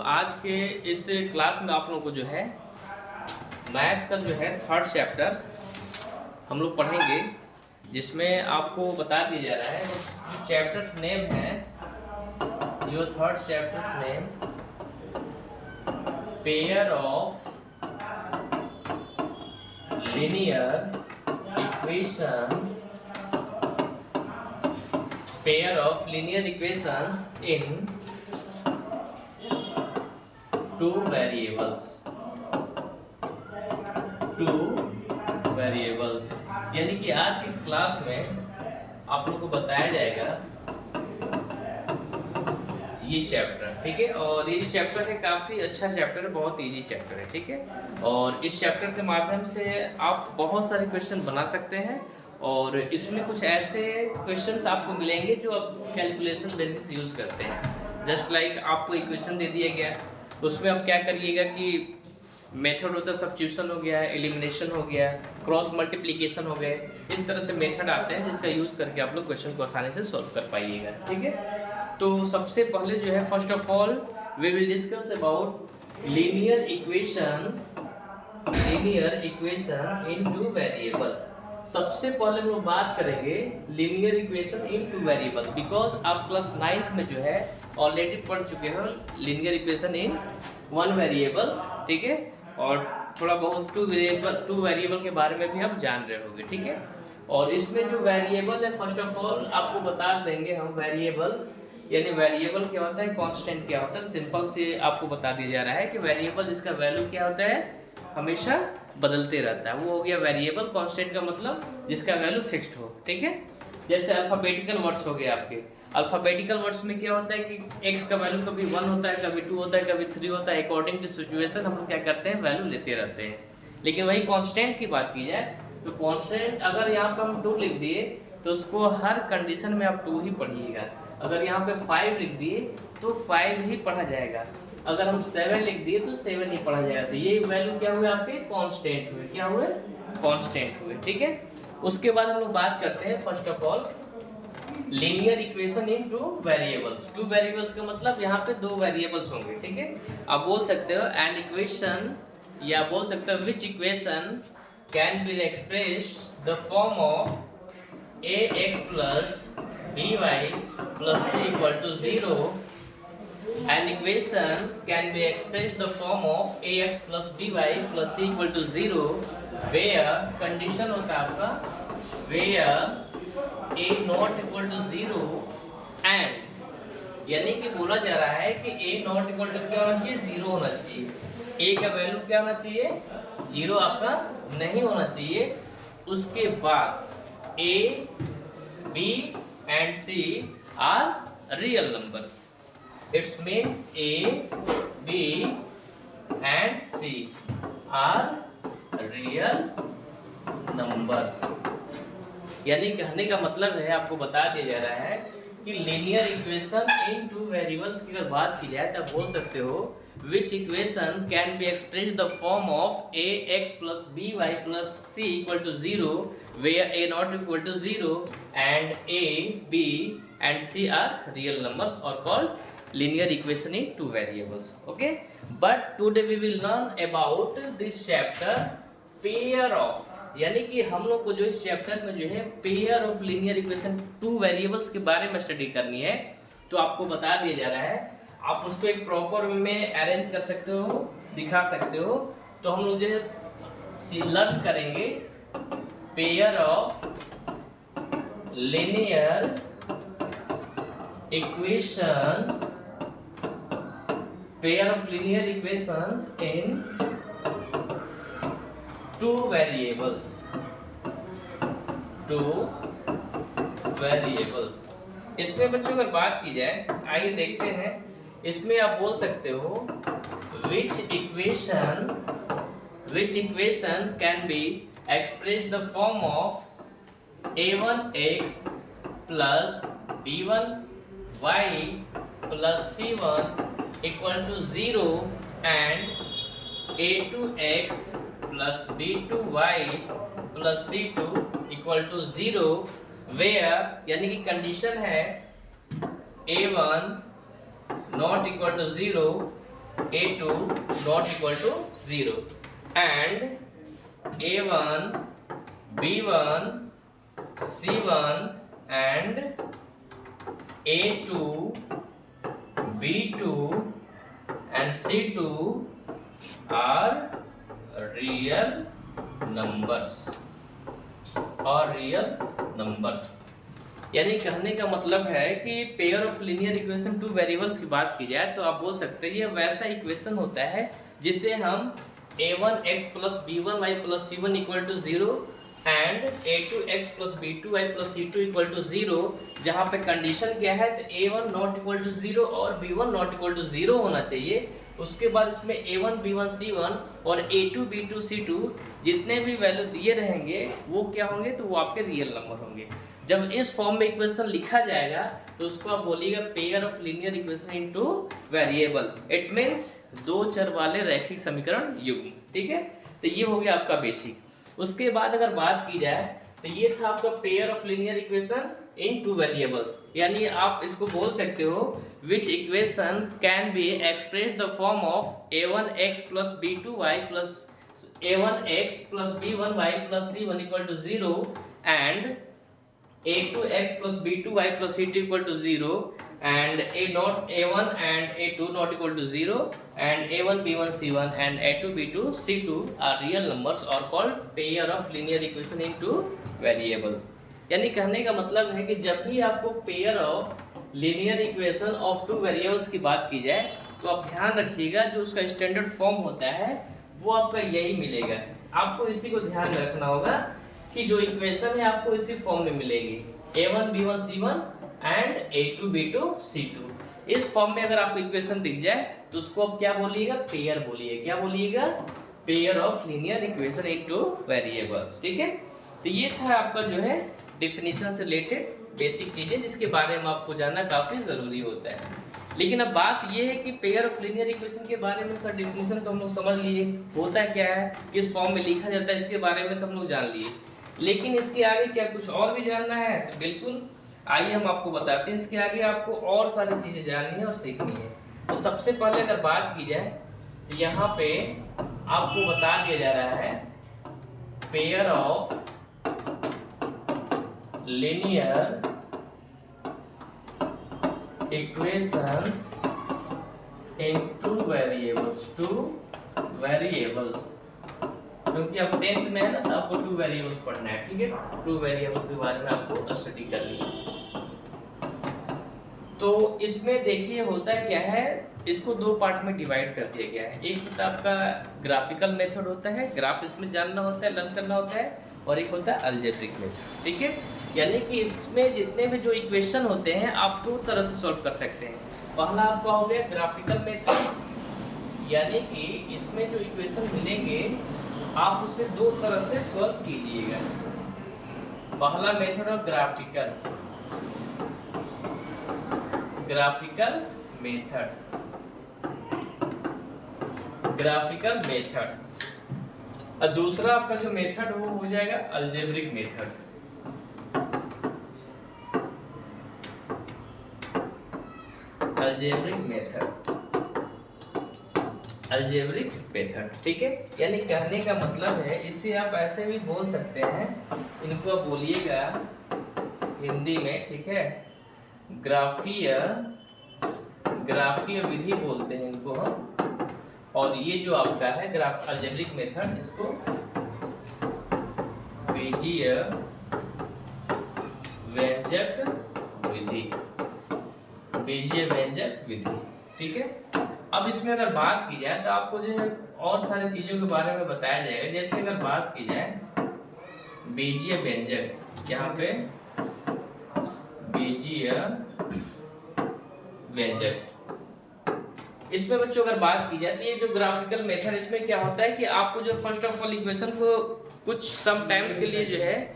आज के इस क्लास में आप लोगों को जो है मैथ का जो है थर्ड चैप्टर हम लोग पढ़ेंगे, जिसमें आपको बता दिया जा रहा है जो चैप्टर्स नेम है। Your third chapters name pair of linear equations, pair of linear equations in two variables. यानी कि आज की क्लास में आप लोगों को बताया जाएगा ये चैप्टर, ठीक है। और ये जो चैप्टर है काफ़ी अच्छा चैप्टर है, बहुत इजी चैप्टर है, ठीक है। और इस चैप्टर के माध्यम से आप बहुत सारे क्वेश्चन बना सकते हैं और इसमें कुछ ऐसे क्वेश्चंस आपको मिलेंगे जो आप कैलकुलेशन बेसिस यूज़ करते हैं। जस्ट लाइक आपको इक्वेशन दे दिया गया, उसमें आप क्या करिएगा कि मेथड होता है, सब्स्टिट्यूशन हो गया, एलिमिनेशन हो गया, क्रॉस मल्टीप्लिकेशन हो गए, इस तरह से मेथड आते हैं जिसका यूज़ करके आप लोग क्वेश्चन को आसानी से सॉल्व कर पाइएगा, ठीक है। तो सबसे पहले जो है first of all we will discuss about linear equation in two variable. सबसे पहले हम लोग बात करेंगे linear equation in two variable, because आप क्लास 9th में जो है ऑलरेडी पढ़ चुके हो linear equation in one variable, ठीक है। और थोड़ा बहुत टू वेरिएबल के बारे में भी आप जान रहे होंगे, ठीक है। और इसमें जो वेरिएबल है फर्स्ट ऑफ ऑल आपको बता देंगे हम वेरिएबल, यानी वेरिएबल क्या होता है, कांस्टेंट क्या होता है। सिंपल से आपको बता दिया जा रहा है कि वेरिएबल जिसका वैल्यू क्या होता है, हमेशा बदलते रहता है, वो हो गया वेरिएबल। कांस्टेंट का मतलब जिसका वैल्यू फिक्स्ड हो, ठीक है। जैसे अल्फाबेटिकल वर्ड्स हो गए आपके, अल्फाबेटिकल वर्ड्स में क्या होता है कि x का वैल्यू कभी 1 होता है, कभी 2 होता है, कभी 3 होता है। अकॉर्डिंग टू सिचुएशन हम लोग क्या करते हैं, वैल्यू लेते रहते हैं। लेकिन वही कांस्टेंट की बात की जाए तो कांस्टेंट अगर यहाँ पर हम 2 लिख दिए तो उसको हर कंडीशन में आप 2 ही पढ़िएगा। अगर यहाँ पे 5 लिख दिए तो 5 ही पढ़ा जाएगा। अगर हम 7 लिख दिए तो 7 ही पढ़ा जाएगा। तो ये वैल्यू क्या हुए आपके, कांस्टेंट हुए। क्या हुए, कांस्टेंट हुए, ठीक है। उसके बाद हम लोग बात करते हैं first of all linear equation in two variables. Two variables का मतलब यहाँ पे 2 वेरिएबल्स होंगे, ठीक है। आप बोल सकते हो एन इक्वेशन, या बोल सकते हो which equation can be expressed the form of a x plus b y plus c equal to 0। An equation can be expressed the form of ax plus by plus c equal to 0 where condition होता है आपका where a not equal to 0 and, यानी कि बोला जा रहा है कि a not equal to क्या होना चाहिए, 0 होना चाहिए। a का वैल्यू क्या होना चाहिए, 0 आपका नहीं होना चाहिए। उसके बाद a, b and c are real numbers. It means A, B and C are real numbers. यानी कहने का मतलब है, आपको बता दिया जा रहा है कि linear equation in two variables की अगर बात की जाए तो आप बोल सकते हो which equation can be expressed the form of a x plus b y plus c equal to 0 where a not equal to 0 and a, b and c are real numbers और called linear equation in two variables. Okay, but today we will learn about this chapter pair of, यानी कि हम लोग को जो इस chapter में जो है pair of linear equation two variables के बारे में स्टडी करनी है। तो आपको बता दिया जा रहा है, आप उसको एक प्रॉपर वे में अरेंज कर सकते हो, दिखा सकते हो। तो हम लोग जो है लर्न करेंगे pair of linear equations, pair of linear equations in two variables. इसमें बच्चों अगर बात की जाए, आइए देखते हैं। इसमें आप बोल सकते हो which equation can be expressed the form of a1x plus b1 y plus c1 equal to 0 and a2x plus b2y plus c2 equal to 0 where, यानी कि कंडीशन है a1 not equal to 0 A2 not equal to 0 and A1 B1 C1 and A2 B2 and C2 are real numbers और real numbers. यानी कहने का मतलब है कि pair of linear equation two variables की बात की जाए तो आप बोल सकते हैं ये वैसा इक्वेशन होता है जिसे हम a1x plus b1y plus c1 equal to 0 and a2x plus b2y plus c2 equal to 0, जहाँ पे कंडीशन क्या है तो a1 नॉट इक्वल टू 0 और b1 नॉट इक्वल टू 0 होना चाहिए। उसके बाद इसमें a1 b1 c1 और a2 b2 c2 जितने भी वैल्यू दिए रहेंगे वो क्या होंगे तो वो आपके रियल नंबर होंगे। जब इस फॉर्म में इक्वेशन लिखा जाएगा तो उसको आप बोलिएगा pair of linear equation into variable. It means दो चर वाले रैखिक समीकरण युग्म। ठीक है, तो ये हो गया आपका बेसिक। उसके बाद अगर बात की जाए तो ये था आपका pair of linear equation in two variables. यानी आप इसको बोल सकते हो which equation can be express the form of a1x plus b2y plus a1x plus b1y plus c1 equal to 0 and a2x plus b2y plus c2 equal to 0 and a1 and a2 not equal to 0 and a1 b1 c1 and a2 b2 c2 are real numbers or called pair of linear equation into variables। यानी कहने का मतलब है कि जब भी आपको pair of linear equation of two variables की बात की जाए तो आप ध्यान रखिएगा जो उसका स्टैंडर्ड फॉर्म होता है वो आपका यही मिलेगा। आपको इसी को ध्यान रखना होगा कि जो इक्वेशन है आपको इसी फॉर्म में मिलेगी a1 b1 c1 and a2 b2 c2। इस फॉर्म में अगर आपको इक्वेशन दिख जाए तो उसको आप क्या बोलिएगा, पेयर बोलिए। क्या बोलिएगा, pair of linear equation into variables. ठीक है, तो ये था आपका जो है डेफिनेशन से रिलेटेड बेसिक चीजें जिसके बारे में आपको जानना काफी जरूरी होता है। लेकिन अब बात ये है कि पेयर ऑफ लीनियर इक्वेशन के बारे में सर डेफिनेशन तो हम लोग समझ लिए, होता क्या है, किस फॉर्म में लिखा जाता है, इसके बारे में तो हम लोग जान लिए। लेकिन इसके आगे क्या कुछ और भी जानना है तो बिल्कुल आइए हम आपको बताते हैं। इसके आगे आपको और सारी चीजें जाननी है और सीखनी है। तो सबसे पहले अगर बात की जाए तो यहाँ पे आपको बता दिया जा रहा है pair of linear equations in two variables, क्योंकि अब 10th में है ना तो आपको टू वेरिएबल्स पढ़ना है। ठीक है, टू वेरिएबल्स के बारे में आपको स्टडी करनी है। तो इसमें देखिए होता है क्या है, इसको दो पार्ट में डिवाइड कर दिया गया है। एक होता है आपका ग्राफिकल मेथड होता है, ग्राफ इसमें जानना होता है, लर्न करना होता है, और एक होता है अलजेब्रिक मेथड। ठीक है, यानी कि इसमें जितने भी जो इक्वेशन होते हैं आप दो तरह से सॉल्व कर सकते हैं। पहला आपका हो गया ग्राफिकल मेथड, यानी कि इसमें जो इक्वेशन मिलेंगे आप उसे दो तरह से सॉल्व कीजिएगा। पहला मेथड है ग्राफिकल मेथड, और दूसरा आपका जो मेथड वो हो जाएगा अलजेब्रिक मेथड। Algebraic method. ठीक है, यानी कहने का मतलब है, इसे आप ऐसे भी बोल सकते हैं, इनको आप बोलिएगा हिंदी में, ठीक है, ग्राफीय विधि बोलते हैं इनको हम। और ये जो आपका है ग्राफ अलजेब्रिक मेथड, इसको बीजीय व्यंजक विधि। ठीक है, अब इसमें अगर बात की जाए तो आपको जो है और सारी चीजों के बारे में बताया जाएगा। जैसे अगर बात की जाए बीजीय व्यंजक, यहाँ पे बीजीय व्यंजक, इसमें बच्चों अगर बात की जाती है जो ग्राफिकल मेथड, इसमें क्या होता है कि आपको जो फर्स्ट ऑफ ऑल इक्वेशन को कुछ सम टाइम्स के लिए जो है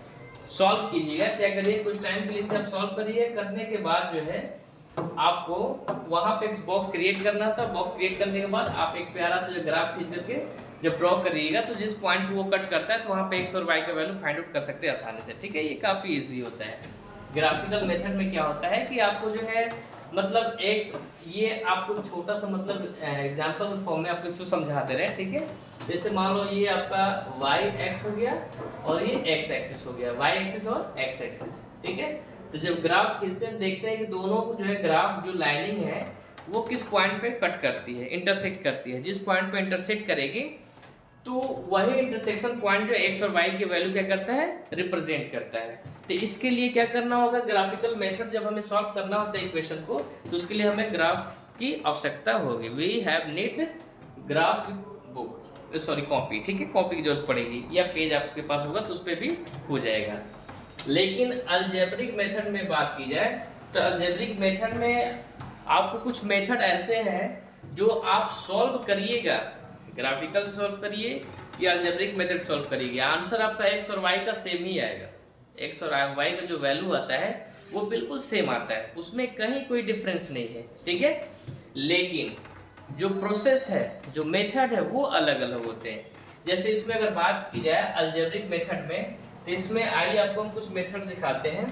सॉल्व कीजिएगा। क्या करिए, कुछ टाइम के लिए इसे आप सॉल्व करिए, करने के बाद जो है आपको वहां पे एक बॉक्स क्रिएट करना था। बॉक्स क्रिएट करने के बाद आप एक प्यारा सा जो ग्राफ खींच करके जब ड्रॉ करिएगा तो जिस पॉइंट पे वो कट करता है तो वहां पे एक्स और वाई का वैल्यू फाइंड आउट कर सकते हैं आसानी से। ठीक है, ये काफी इजी होता है। ग्राफिकल मेथड में क्या होता है कि आपको जो है मतलब x, ये आपको छोटा सा मतलब एग्जांपल फॉर्म में आपको इसको समझा दे रहे हैं, ठीक है। जैसे मान लो ये आपका y x हो गया और ये x एक्सिस हो गया, y एक्सिस और x एक्सिस, ठीक है। तो जब ग्राफ खींचते हैं देखते हैं कि दोनों जो है ग्राफ जो लाइनिंग है वो किस पॉइंट पे कट करती है, इंटरसेक्ट करती है। जिस पॉइंट पे इंटरसेक्ट करेगी तो वही इंटरसेक्शन पॉइंट जो x और y की वैल्यू क्या करता है, रिप्रेजेंट करता है। तो इसके लिए क्या करना होगा, ग्राफिकल मेथड जब हमें सॉल्व करना होता है इक्वेशन को, तो उसके लिए हमें ग्राफ की आवश्यकता होगी। We have need graph book, sorry copy, ठीक है, कॉपी की जरूरत पड़ेगी या पेज आपके पास होगा तो उस पर भी हो जाएगा। लेकिन अलजेब्रिक मेथड में बात की जाए तो अलजेब्रिक मेथड में आपको कुछ मेथड ऐसे हैं जो आप सॉल्व करिएगा, ग्राफिकल से सॉल्व करिए या अलजेब्रिक मेथड सॉल्व करिए, आंसर आपका x और y का सेम ही आएगा। x और y का जो वैल्यू आता है वो बिल्कुल सेम आता है, उसमें कहीं कोई डिफरेंस नहीं है, ठीक है। लेकिन जो प्रोसेस है, जो मेथड है वो अलग अलग होते हैं। जैसे इसमें अगर बात की जाए अलजेब्रिक मेथड में, तो इसमें आइए आपको हम कुछ मेथड दिखाते हैं।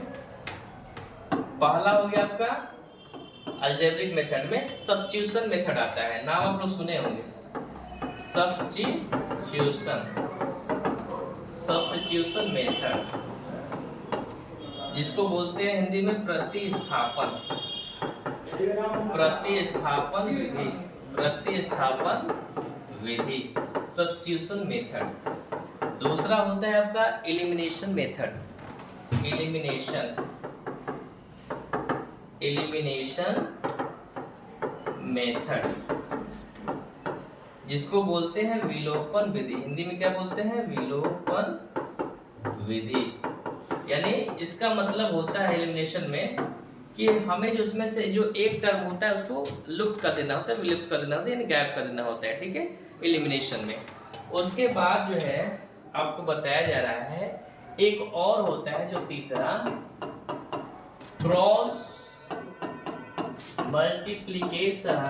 पहला हो गया आपका अलजेब्रिक मेथड में सब्स्टिट्यूशन मेथड आता है, नाम आप लोग सुने होंगे, सब्स्टिट्यूशन मेथड, जिसको बोलते हैं हिंदी में प्रतिस्थापन विधि, सब्स्टिट्यूशन मेथड। दूसरा होता है आपका एलिमिनेशन मेथड, जिसको बोलते हैं विलोपन विधि, हिंदी में क्या बोलते हैं, विलोपन विधि। यानी इसका मतलब होता है एलिमिनेशन में कि हमें जो उसमें से जो एक टर्म होता है उसको लुप्त कर देना होता है, विलुप्त कर देना होता है, यानी गायब कर देना होता है, ठीक है, एलिमिनेशन में। उसके बाद जो है आपको बताया जा रहा है एक और होता है जो तीसरा, क्रॉस मल्टीप्लिकेशन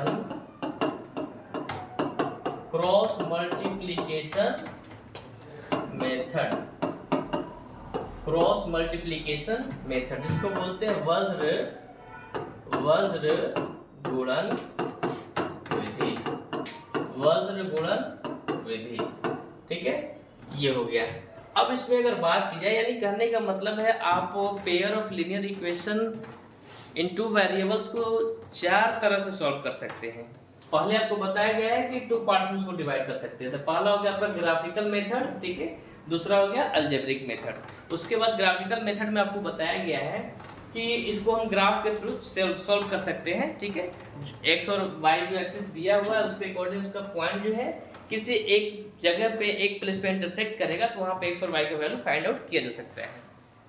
मेथड, जिसको बोलते हैं वज्र गुणन विधि, ठीक है, ये हो गया। अब इसमें अगर बात की जाए, यानी कहने का मतलब है आप pair of linear equation in two variables को 4 तरह से सॉल्व कर सकते हैं। पहले आपको बताया गया है कि 2 पार्ट्स में इसको डिवाइड कर सकते हैं। तो पहला हो गया आपका ग्राफिकल मेथड, ठीक है, दूसरा हो गया अलजेब्रिक मेथड। उसके बाद ग्राफिकल मेथड में आपको बताया गया है कि इसको हम ग्राफ के थ्रू सॉल्व कर सकते हैं, ठीक है। x और y जो एक्सिस दिया हुआ है उसके अकॉर्डिंग उसका पॉइंट जो है किसी एक जगह पे एक प्लेस पे इंटरसेक्ट करेगा तो वहाँ पे x और y का वैल्यू फाइंड आउट किया जा सकता है।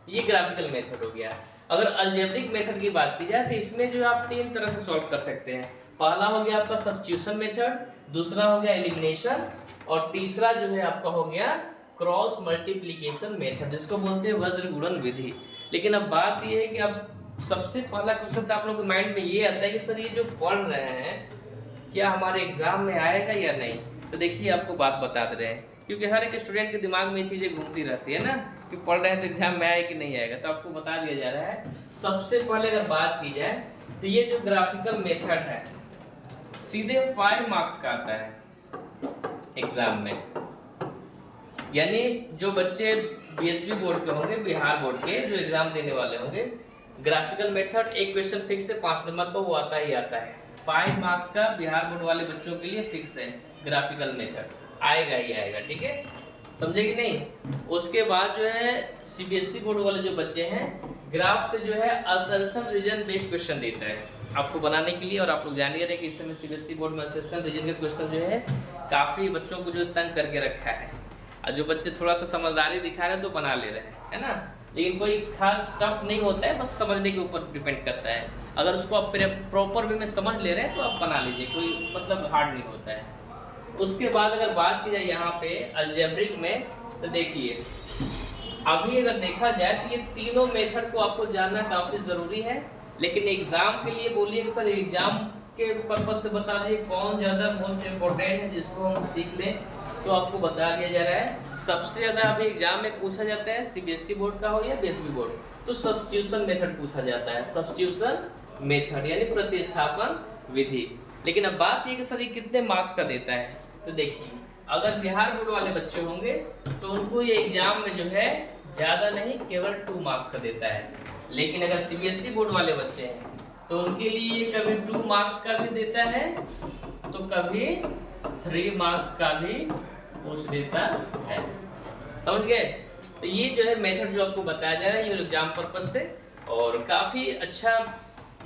ये ग्राफिकल मेथड हो गया। अगर अलजेब्रिक मेथड की बात की जाए तो इसमें जो आप 3 तरह से सॉल्व कर सकते हैं। पहला हो गया आपका सब्स्टिट्यूशन मेथड, दूसरा हो गया एलिमिनेशन, और तीसरा जो है आपका हो गया क्रॉस मल्टीप्लिकेशन मेथड, जिसको बोलते हैं वज्र गुणन विधि। लेकिन अब बात ये है कि अब सबसे पहला क्वेश्चन तो आप लोगों के माइंड में ये आता है कि सर ये जो पढ़ रहे हैं क्या हमारे एग्जाम में आएगा या नहीं। तो देखिए आपको बात बता दे रहे हैं, क्योंकि हर एक स्टूडेंट के दिमाग में ये चीज़ें घूमती रहती है ना कि पढ़ रहे हैं तो एग्जाम में आएगा कि नहीं आएगा। तो आपको बता दिया जा रहा है। सबसे पहले अगर बात की जाए तो ये जो ग्राफिकल मेथड है सीधे 5 मार्क्स का आता है एग्जाम में। यानी जो बच्चे बीएसबी बोर्ड के होंगे, बिहार बोर्ड के जो एग्जाम देने वाले होंगे, ग्राफिकल मेथड एक क्वेश्चन फिक्स है 5 नंबर का, वो आता ही आता है। 5 मार्क्स का बिहार बोर्ड वाले बच्चों के लिए फिक्स है, ग्राफिकल मेथड आएगा ही आएगा, ठीक है, समझे कि नहीं। उसके बाद जो है सीबीएसई बोर्ड वाले जो बच्चे हैं, ग्राफ से जो है असर्शन रीजन बेस्ड क्वेश्चन देता है आपको बनाने के लिए। और आप लोग जान ही रहे कि इस समय सीबीएसई बोर्ड में असर्शन रीजन के क्वेश्चन जो है काफ़ी बच्चों को जो तंग करके रखा है, और जो बच्चे थोड़ा सा समझदारी दिखा रहे हैं तो बना ले रहे हैं, है ना। लेकिन कोई खास टफ नहीं होता है, बस समझने के ऊपर डिपेंड करता है। अगर उसको आप प्रॉपर वे में समझ ले रहे हैं तो आप बना लीजिए, कोई मतलब हार्ड नहीं होता है। उसके बाद अगर बात की जाए यहाँ पे अलजेब्रिक में, तो देखिए अभी अगर देखा जाए तो ये तीनों मेथड को आपको जानना काफ़ी ज़रूरी है। लेकिन एग्ज़ाम के लिए बोलिए कि सर एग्ज़ाम के पर्पज से बता दिए कौन ज़्यादा मोस्ट इम्पोर्टेंट है जिसको हम सीख लें, तो आपको बता दिया जा रहा है सबसे ज़्यादा अभी एग्जाम में पूछा जाता है, सीबीएसई बोर्ड का हो या बीएसबी बोर्ड, तो सब्स्टिट्यूशन मेथड पूछा जाता है, सब्स्टिट्यूशन मेथड यानी प्रतिस्थापन विधि। लेकिन अब बात ये कि सर ये कितने मार्क्स का देता है, तो देखिए अगर बिहार बोर्ड वाले बच्चे होंगे तो उनको ये एग्जाम में जो है ज़्यादा नहीं केवल 2 मार्क्स का देता है। लेकिन अगर सीबीएसई बोर्ड वाले बच्चे हैं तो उनके लिए कभी 2 मार्क्स का भी देता है तो कभी 3 मार्क्स का भी पूछ देता है। समझ गए? तो ये जो है मेथड जो आपको बताया जा रहा है ये एग्जाम पर्पज से, और काफ़ी अच्छा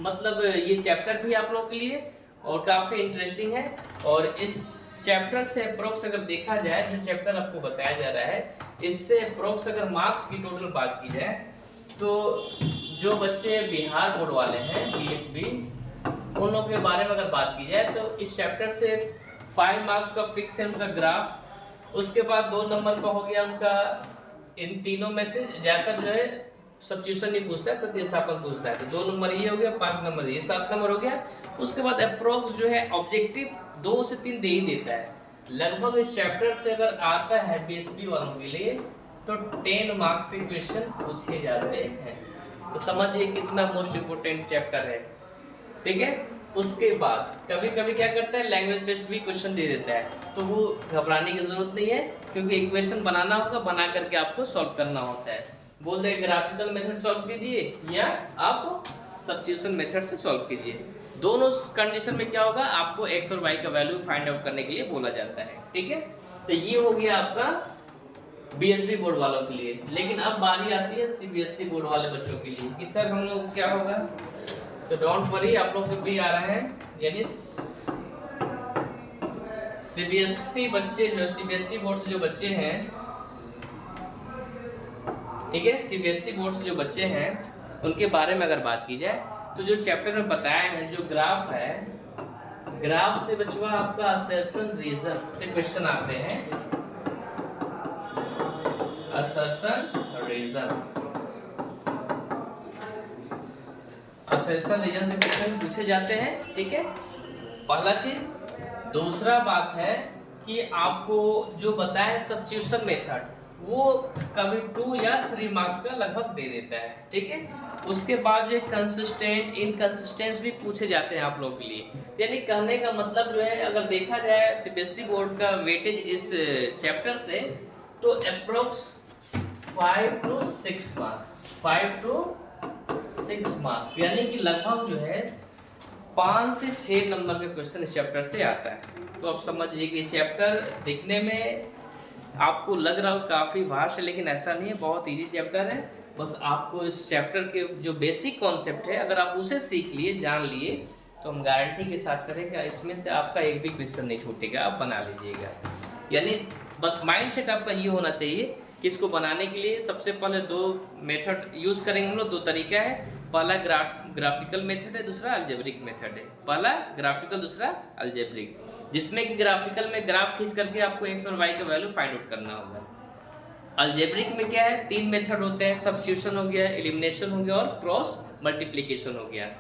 मतलब ये चैप्टर भी आप लोगों के लिए और काफ़ी इंटरेस्टिंग है। और इस चैप्टर से अप्रोक्स अगर देखा जाए, जो चैप्टर आपको बताया जा रहा है इससे अप्रोक्स अगर मार्क्स की टोटल बात की जाए तो जो बच्चे बिहार बोर्ड वाले हैं बीएसबी, उन लोगों के बारे में अगर बात की जाए तो इस चैप्टर से 5 मार्क्स का फिक्स है उनका ग्राफ। उसके बाद 2 नंबर का हो गया उनका, इन तीनों में से ज़्यादातर जो है सब्स्टिट्यूशन नहीं पूछता है, प्रतिस्थापन पूछता है। तो 2 नंबर ये हो गया, 5 नंबर ये, 7 नंबर हो गया। उसके बाद अप्रोक्स जो है ऑब्जेक्टिव 2 से 3 दे ही देता है। लगभग इस चैप्टर से अगर आता है बीएसपी वालों के लिए तो 10 मार्क्स के क्वेश्चन पूछे जाते हैं। तो समझिए कितना मोस्ट इम्पोर्टेंट चैप्टर है। ठीक है, उसके बाद कभी कभी क्या करता है लैंग्वेज बेस्ड भी क्वेश्चन दे देता है, तो वो घबराने की जरूरत नहीं है, क्योंकि इक्वेशन बनाना होगा, बना करके आपको सॉल्व करना होता है। बोल दे ग्राफिकल मेथड सॉल्व कीजिए या आप सब्स्टिट्यूशन मेथड से सॉल्व कीजिए। दोनों कंडीशन में क्या होगा, आपको एक्स और वाई का वैल्यू फाइंड आउट करने के लिए बोला जाता है। ठीक है, तो ये हो गया आपका बीएसबी बोर्ड वालों के लिए। लेकिन अब बारी आती है सीबीएसई बोर्ड वाले बच्चों के लिए कि सर हम लोग क्या होगा, तो डोंट वरी, आप लोग को भी आ रहा है, यानी सीबीएसई बच्चे जो सीबीएसई बोर्ड से जो बच्चे हैं, ठीक है, सीबीएसई बोर्ड से जो बच्चे हैं उनके बारे में अगर बात की जाए तो जो चैप्टर में बताया है, जो ग्राफ है, ग्राफ से बचवा आपका असर्शन रीजन से क्वेश्चन आते हैं। असर्शन रीजन, असर्शन रीजन से क्वेश्चन पूछे जाते हैं। ठीक है, पहला चीज। दूसरा बात है कि आपको जो बताया सब्स्टिट्यूशन मेथड वो कभी 2 या 3 मार्क्स का लगभग दे देता है। ठीक है, उसके बाद जो कंसिस्टेंट इनकंसिस्टेंस भी पूछे जाते हैं आप लोगों के लिए। यानी कहने का मतलब जो है, अगर देखा जाए सीबीएसई बोर्ड का वेटेज इस चैप्टर से तो approx 5 to 6 marks, 5 to 6 marks, यानी कि लगभग जो है 5 से 6 नंबर का क्वेश्चन इस चैप्टर से आता है। तो आप समझिए कि चैप्टर दिखने में आपको लग रहा हो काफ़ी भाष है, लेकिन ऐसा नहीं है, बहुत इजी चैप्टर है। बस आपको इस चैप्टर के जो बेसिक कॉन्सेप्ट है अगर आप उसे सीख लिए, जान लिए, तो हम गारंटी के साथ करेंगे इसमें से आपका एक भी क्वेश्चन नहीं छूटेगा, आप बना लीजिएगा। यानी बस माइंडसेट आपका ये होना चाहिए कि इसको बनाने के लिए सबसे पहले 2 मेथड यूज़ करेंगे हम लोग। 2 तरीका है, पहला ग्राफिकल मेथड है, दूसरा अलजेब्रिक मेथड है। पहला ग्राफिकल, दूसरा अलजेब्रिक, जिसमें कि ग्राफिकल में ग्राफ खींच करके आपको एक्स और वाई का वैल्यू फाइंड आउट करना होगा। अलजेब्रिक में क्या है, 3 मेथड होते हैं, सब्स्टिट्यूशन हो गया, एलिमिनेशन हो गया और क्रॉस मल्टीप्लिकेशन हो गया।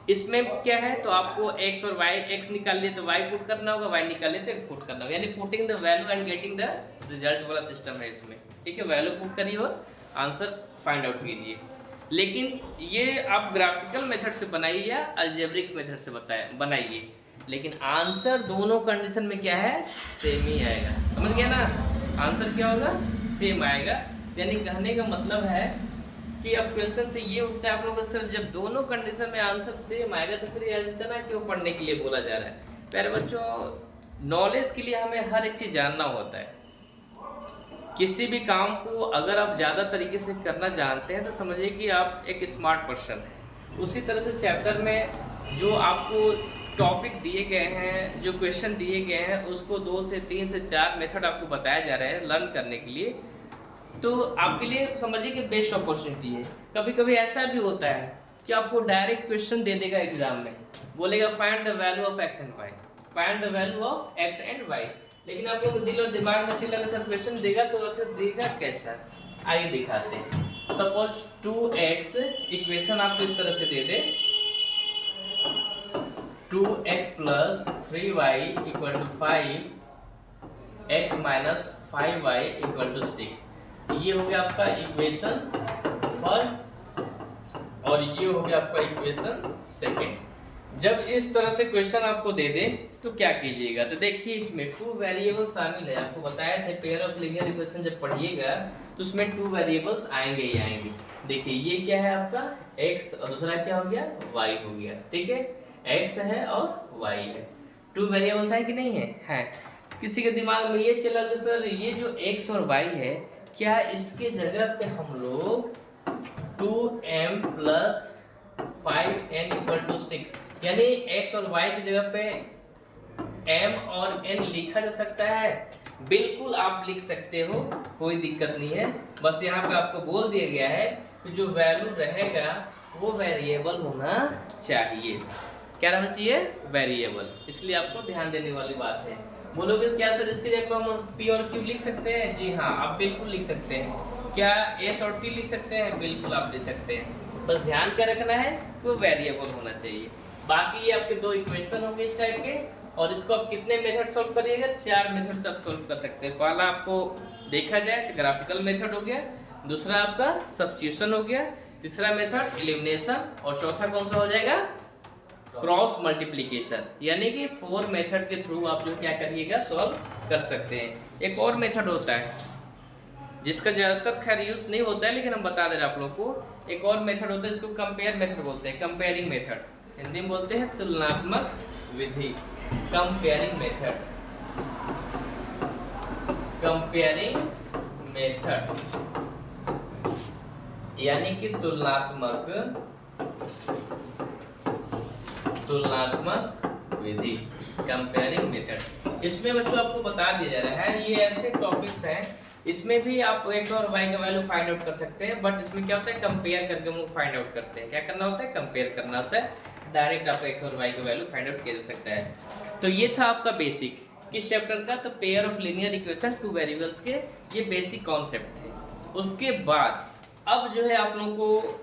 इसमें क्या है, तो आपको एक्स और वाई, एक्स निकाल लिए तो वाई पुट करना होगा, वाई निकाल लिए तो एक्स पुट करना होगा, यानी putting the value and getting the result वाला सिस्टम है इसमें। ठीक है, वैल्यू पुट करिए और आंसर फाइंड आउट कीजिए। लेकिन ये आप ग्राफिकल मेथड से बनाइए या अलजेब्रिक मेथड से बनाइए, लेकिन आंसर दोनों कंडीशन में क्या है, सेम ही आएगा। समझ गया ना, आंसर क्या होगा, सेम आएगा। यानी कहने का मतलब है कि अब क्वेश्चन तो ये उठता है आप लोगों को, सर जब दोनों कंडीशन में आंसर सेम आएगा तो फिर इतना क्यों पढ़ने के लिए बोला जा रहा है। प्यारे बच्चों, नॉलेज के लिए हमें हर एक चीज़ जानना होता है। किसी भी काम को अगर आप ज़्यादा तरीके से करना जानते हैं तो समझिए कि आप एक स्मार्ट पर्सन हैं। उसी तरह से चैप्टर में जो आपको टॉपिक दिए गए हैं, जो क्वेश्चन दिए गए हैं, उसको 2 से 3 से 4 मेथड आपको बताया जा रहा है लर्न करने के लिए, तो आपके लिए समझिए कि बेस्ट अपॉर्चुनिटी है। कभी कभी ऐसा भी होता है कि आपको डायरेक्ट क्वेश्चन दे देगा एग्जाम में, बोलेगा find the value of x and y, find the value of x and y, लेकिन आप लोग को दिल और दिमाग में चिल्ला सर क्वेश्चन देगा तो आखिर देगा कैसा, आइए दिखाते हैं। सपोज 2x इक्वेशन आपको इस तरह से दे दे, 2x + 3y = 5, x - 5y = 6। ये हो गया आपका इक्वेशन फर्स्ट। और ये हो गया आपका इक्वेशन सेकंड। जब इस तरह से क्वेश्चन आपको दे दे तो क्या कीजिएगा, तो देखिए इसमें टू वेरिएबल शामिल है। आपको बताया था पेयर ऑफ लीनियर इक्वेशन जब पढ़िएगा तो उसमें टू वेरिएबल्स आएंगे ही आएंगे। देखिए ये क्या है आपका x और दूसरा क्या हो गया y हो गया, ठीक है, x है और y है। टू वेरिएबल्स है कि नहीं है? है। किसी के दिमाग में ये चला कि सर ये जो x और y है, क्या इसके जगह पे हम लोग 2m plus 5n equal to 6 यानी x और y की जगह पे m और n लिखा जा सकता है? बिल्कुल आप लिख सकते हो, कोई दिक्कत नहीं है। बस यहाँ पे आपको बोल दिया गया है कि जो वैल्यू रहेगा वो वेरिएबल होना चाहिए। क्या रहना चाहिए? वेरिएबल। इसलिए आपको ध्यान देने वाली बात है। बोलोगे क्या सर इसके जगह हम p और q लिख सकते हैं? जी हाँ, आप बिल्कुल लिख सकते हैं। क्या s और t लिख सकते हैं? बिल्कुल आप लिख सकते हैं। बस ध्यान क्या रखना है कि वो वेरिएबल होना चाहिए। बाकी ये आपके दो इक्वेशन होंगे इस टाइप के, और इसको आप कितने मेथड सॉल्व करिएगा? 4 मेथड से आप सॉल्व कर सकते हैं। पहला आपको देखा जाए तो ग्राफिकल मेथड हो गया, दूसरा आपका सब्स्टिट्यूशन हो गया, तीसरा मेथड एलिमिनेशन, और चौथा कौन सा हो जाएगा? Cross multiplication. यानी कि 4 मेथड के थ्रू आप जो क्या करिएगा सॉल्व कर सकते हैं। एक और मेथड होता है जिसका ज़्यादातर खैर यूज नहीं होता है, लेकिन हम बता दे रहे हैं आप लोग को। एक और मेथड होता है जिसको कंपेयर मेथड बोलते हैं, कंपेयरिंग मेथड, हिंदी में बोलते हैं तुलनात्मक विधि, कंपेयरिंग मेथड, कंपेयरिंग मेथड यानी कि तुलनात्मक विधि, कंपेयरिंग मेथड। इसमें बच्चों आपको बता दिया जा रहा है ये ऐसे टॉपिक्स हैं, इसमें भी आप x और y का वैल्यू फाइंड आउट कर सकते हैं, बट इसमें क्या होता है कंपेयर करके हम लोग फाइंड आउट करते हैं। क्या करना होता है? कंपेयर करना होता है। डायरेक्ट आप x और y का वैल्यू फाइंड आउट किया जा सकता है। तो ये था आपका बेसिक किस चैप्टर का? तो pair of linear equation two variables के ये बेसिक कॉन्सेप्ट थे। उसके बाद अब जो है आप लोगों को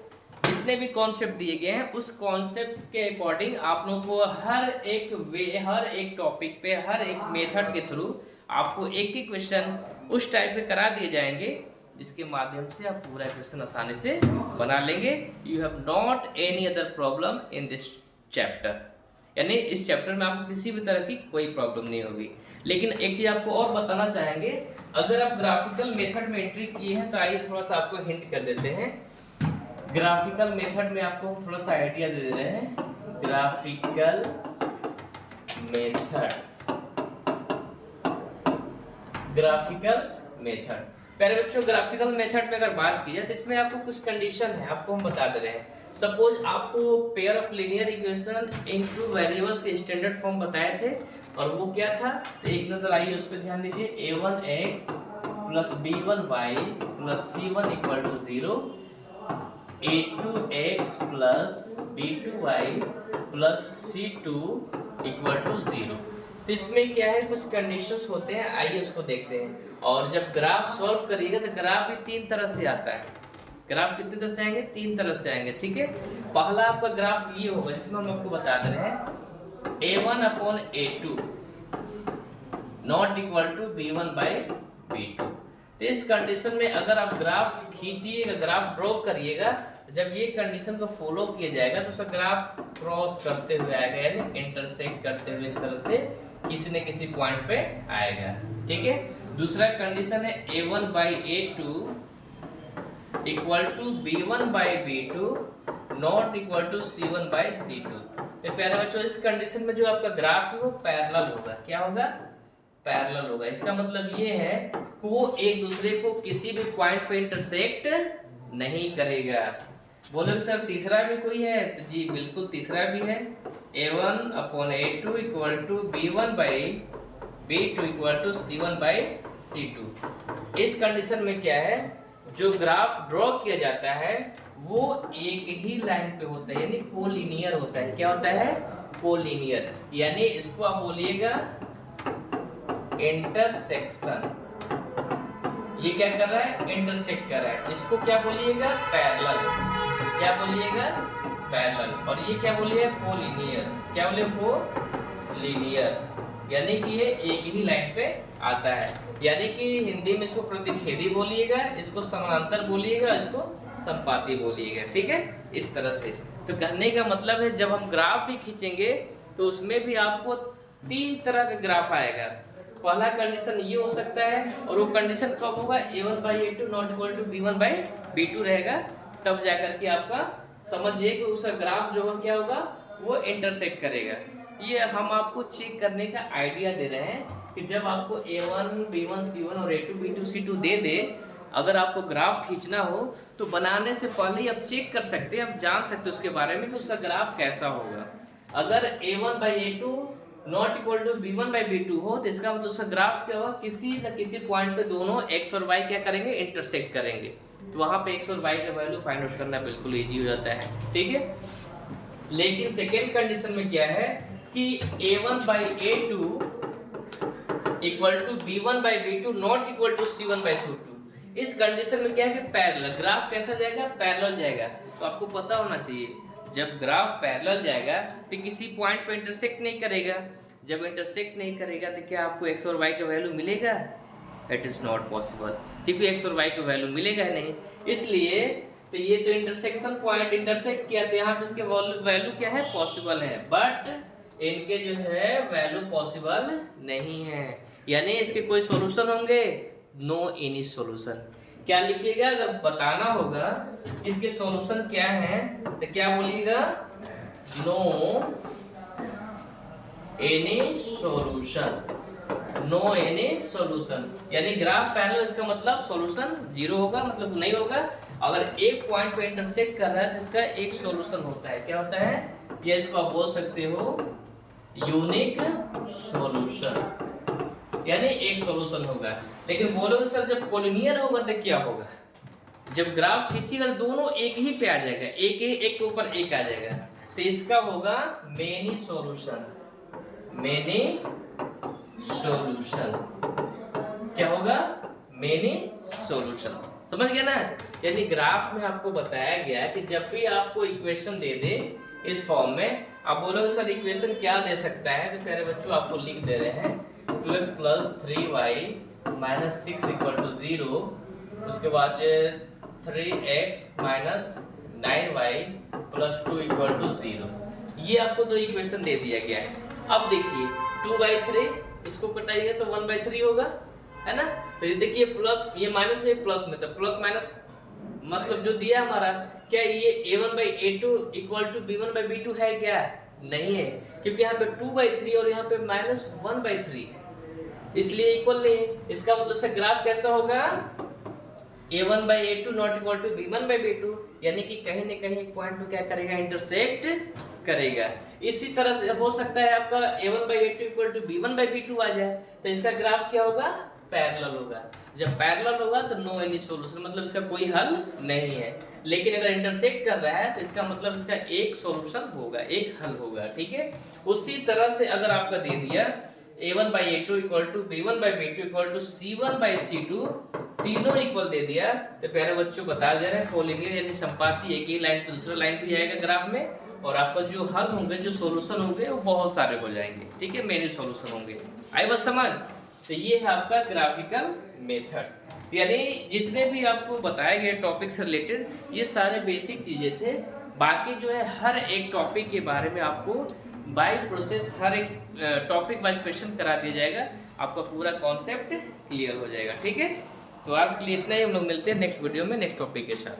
जितने भी कॉन्सेप्ट दिए गए हैं उस कॉन्सेप्ट के अकॉर्डिंग आप लोगों को हर एक टॉपिक पे हर एक मेथड के थ्रू आपको एक ही क्वेश्चन उस टाइप के करा दिए जाएंगे जिसके माध्यम से आप पूरा क्वेश्चन आसानी से बना लेंगे। You have not any other problem in this chapter, यानी इस चैप्टर में आपको किसी भी तरह की कोई प्रॉब्लम नहीं होगी। लेकिन एक चीज आपको और बताना चाहेंगे, अगर आप ग्राफिकल मेथड में एंट्री किए हैं तो आइए थोड़ा सा आपको हिंट कर देते हैं। ग्राफिकल मेथड में आपको थोड़ा सा आइडिया दे रहे हैं। ग्राफिकल मेथड, ग्राफिकल मेथड प्यारे बच्चों, ग्राफिकल मेथड में अगर बात की जाए तो इसमें आपको कुछ कंडीशन है, आपको हम बता दे रहे हैं। सपोज आपको pair of linear equation in two variables के स्टैंडर्ड फॉर्म बताए थे, और वो क्या था? तो एक नजर आइए उस पर ध्यान दीजिए। a1x plus b1y plus c1 equal to 0, a2x plus b2y plus c2 equal to 0। तो इसमें क्या है, कुछ कंडीशंस होते हैं, आइए उसको देखते हैं। और जब ग्राफ सॉल्व करिएगा तो ग्राफ भी 3 तरह से आता है। ग्राफ कितने तरह से आएंगे? 3 तरह से आएंगे, ठीक है। पहला आपका ग्राफ ये होगा जिसमें हम आपको बता दे रहे हैं a1 upon a2 not equal to b1 by b2। तो इस कंडीशन में अगर आप ग्राफ खींचिएगा, ग्राफ ड्रॉ करिएगा, जब ये कंडीशन को फॉलो किया जाएगा तो उसका ग्राफ क्रॉस करते हुए आएगा, यानी इंटरसेक्ट करते हुए इस तरह से किसी न किसी पॉइंट पे आएगा, ठीक है। दूसरा कंडीशन है a1 by a2 equal to b1 by b2 not equal to c1 by c2। तो प्यारे बच्चों, इस कंडीशन में जो आपका ग्राफ है वो पैरेलल होगा। क्या होगा? पैरेलल होगा। इसका मतलब ये है कि वो एक दूसरे को किसी भी पॉइंट पे इंटरसेक्ट नहीं करेगा। बोलोगे सर तीसरा भी कोई है? तो जी बिल्कुल तीसरा भी है। a1 upon a2 equal to b1 by b2 equal to c1 by c2। इस कंडीशन में क्या है, जो ग्राफ ड्रॉ किया जाता है वो एक ही लाइन पे होता है, यानी कोलिनियर होता है। क्या होता है? कोलिनियर। यानी इसको आप बोलिएगा इंटरसेक्शन। ये क्या कर रहा है? इंटरसेक्ट कर रहा है। इसको क्या बोलिएगा? पैरेलल। क्या बोलिएगा? पैरेलल। और ये क्या बोलिए? कोलिनियर। क्या बोलिए? कोलिनियर, यानी कि ये एक ही लाइन पे आता है। यानी कि हिंदी में इसको प्रतिच्छेदी बोलिएगा, इसको समानांतर बोलिएगा, इसको संपाती बोलिएगा, ठीक है। इस तरह से। तो कहने का मतलब है जब हम ग्राफ भी खींचेंगे तो उसमें भी आपको 3 तरह का ग्राफ आएगा। पहला कंडीशन ये हो सकता है, और वो कंडीशन कब होगा, a1/a2 not equal to b1/b2 रहेगा, तब जाकर के आपका समझिए कि उसका ग्राफ जो होगा क्या होगा, वो इंटरसेक्ट करेगा। ये हम आपको चेक करने का आइडिया दे रहे हैं कि जब आपको a1 b1 c1 और a2 b2 c2 दे दे, अगर आपको ग्राफ खींचना हो तो बनाने से पहले ही आप चेक कर सकते हैं, आप जान सकते हैं उसके बारे में कि उसका ग्राफ कैसा होगा। अगर a1/a2 not equal to b1/b2 हो तो इसका मतलब उसका ग्राफ क्या होगा, किसी न किसी पॉइंट पे दोनों x और y क्या करेंगे, इंटरसेक्ट करेंगे। तो वहां पे x और y का वैल्यू फाइंड आउट करना बिल्कुल इजी हो जाता है, ठीक है। लेकिन सेकेंड कंडीशन में क्या है कि a1/a2 equal to b1/b2 not equal to c1/c2। इस कंडीशन में क्या है कि पैरेलल ग्राफ कैसा जाएगा, पैरेलल जाएगा। तो आपको पता होना चाहिए जब ग्राफ पैरेलल जाएगा तो किसी पॉइंट पे इंटरसेक्ट नहीं करेगा। जब इंटरसेक्ट नहीं करेगा तो क्या आपको x और y का वैल्यू मिलेगा? इट इज नॉट पॉसिबल, क्योंकि x और y का वैल्यू मिलेगा ही नहीं। इसलिए तो ये तो इंटरसेक्शन पॉइंट इंटरसेक्ट किया तो यहाँ पे इसके वैल्यू क्या है, पॉसिबल है, बट इनके जो है वैल्यू पॉसिबल नहीं है, यानी इसके कोई सॉल्यूशन होंगे, नो एनी सॉल्यूशन। क्या लिखिएगा, अगर बताना होगा इसके सॉल्यूशन क्या है तो क्या बोलिएगा, no any solution, no any solution. यानी ग्राफ पैरेलल, इसका मतलब सॉल्यूशन जीरो होगा, मतलब नहीं होगा। अगर एक पॉइंट पे इंटरसेक्ट कर रहा है तो इसका एक सॉल्यूशन होता है, क्या होता है, या इसको आप बोल सकते हो यूनिक सॉल्यूशन, यानी एक सॉल्यूशन होगा। लेकिन बोलोगे सर जब कोलिनियर होगा तो क्या होगा, जब ग्राफ खींचिएगा तो दोनों एक ही पे आ जाएगा, एक के ऊपर एक आ जाएगा, तो इसका होगा मेनी सॉल्यूशन, मेनी सॉल्यूशन। क्या होगा, मेनी सॉल्यूशन। समझ गया ना। यानी ग्राफ में आपको बताया गया कि जब भी आपको इक्वेशन दे दे इस फॉर्म में, आप बोलोगे सर इक्वेशन क्या दे सकता है, तो प्यारे बच्चों आपको लिख दे रहे हैं 2x plus 3y minus 6 equal to 0, उसके बाद 3x minus 9y plus 2 equal to 0। ये आपको दो इक्वेशन दे दिया गया है। अब देखिए 2/3 इसको कटाइए तो 1/3 होगा, है ना। तो ये देखिए प्लस, ये माइनस में प्लस में, तो प्लस माइनस मतलब जो दिया हमारा, क्या ये a1/a2 इक्वल टू b1/b2 है क्या, नहीं है, क्योंकि यहाँ पे 2/3 और यहाँ पे -1/3 है, इसलिए इक्वल नहीं है। इसका मतलब से ग्राफ कैसा होगा, a1/a2 not equal to b1/b2, यानी कि कहीं न कहीं एक पॉइंट पे क्या करेगा, इंटरसेक्ट करेगा। इसी तरह से हो सकता है आपका a1/a2 इक्वल टू b1/b2 आ जाए, तो इसका ग्राफ क्या होगा, पैरेलल होगा। जब पैरेलल होगा तो नो एनी सॉल्यूशन, मतलब इसका कोई हल नहीं है। लेकिन अगर इंटरसेक्ट कर रहा है तो इसका मतलब इसका एक सॉल्यूशन होगा, एक हल होगा, ठीक है। उसी तरह से अगर आपका दे दिया a1/a2 equal to b1/b2 equal to c1/c2, तीनों इक्वल दे दिया, तो प्यारे बच्चों बता दे रहे हैं कोलिनियर यानी संपाती एक ही लाइन पे दूसरा लाइन पे आएगा ग्राफ में, और आपका जो हल होंगे, जो सॉल्यूशन होंगे वो बहुत सारे हो जाएंगे, ठीक है, मेनी सॉल्यूशन होंगे। आई बस समझ। तो ये है आपका ग्राफिकल मेथड, यानी जितने भी आपको बताए गए टॉपिक से रिलेटेड ये सारे बेसिक चीज़ें थे। बाकी जो है हर एक टॉपिक के बारे में आपको बाय प्रोसेस हर एक टॉपिक वाइज क्वेश्चन करा दिया जाएगा, आपका पूरा कॉन्सेप्ट क्लियर हो जाएगा, ठीक है। तो आज के लिए इतना ही, हम लोग मिलते हैं नेक्स्ट वीडियो में नेक्स्ट टॉपिक के साथ।